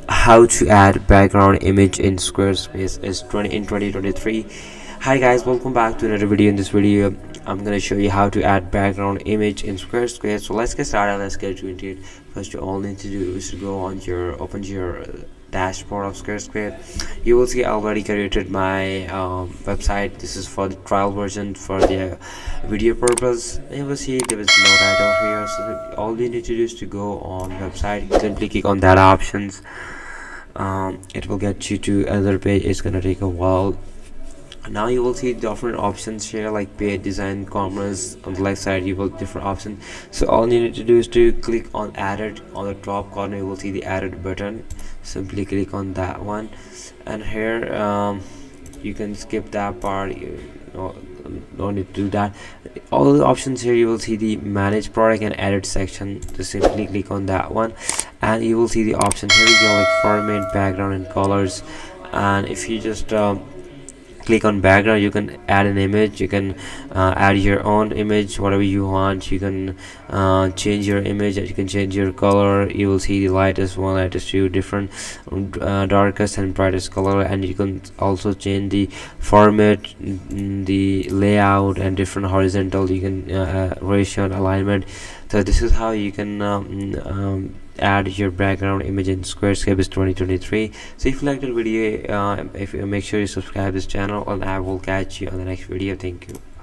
how to add background image in Squarespace is 2023. Hi guys, welcome back to another video. In this video I'm gonna show you how to add background image in Squarespace. So let's get started. Let's get into it. First, you all need to do is to go on your open your dashboard of Squarespace. You will see I already created my website. This is for the trial version for the video purpose. And you will see there is no title here, so all you need to do is to go on website, simply click on that options. It will get you to another page. It's gonna take a while. Now you will see different options here like paid, design, commerce. On the left side you will different options, so all you need to do is to click on added. On the top corner you will see the added button. Simply click on that one, and here you can skip that part. You don't need to do that. All the options here, you will see the manage product and edit section. Just simply click on that one, and you will see the option. Here we go, like format, background, and colors. And if you just click on background, you can add an image. You can add your own image, whatever you want. You can change your image, you can change your color. You will see the lightest one, lightest two, different darkest and brightest color. And you can also change the format, the layout, and different horizontal. You can ratio and alignment. So this is how you can add your background image in Squarespace 2023. So if you liked the video, if you make sure you subscribe this channel, and I will catch you on the next video. Thank you.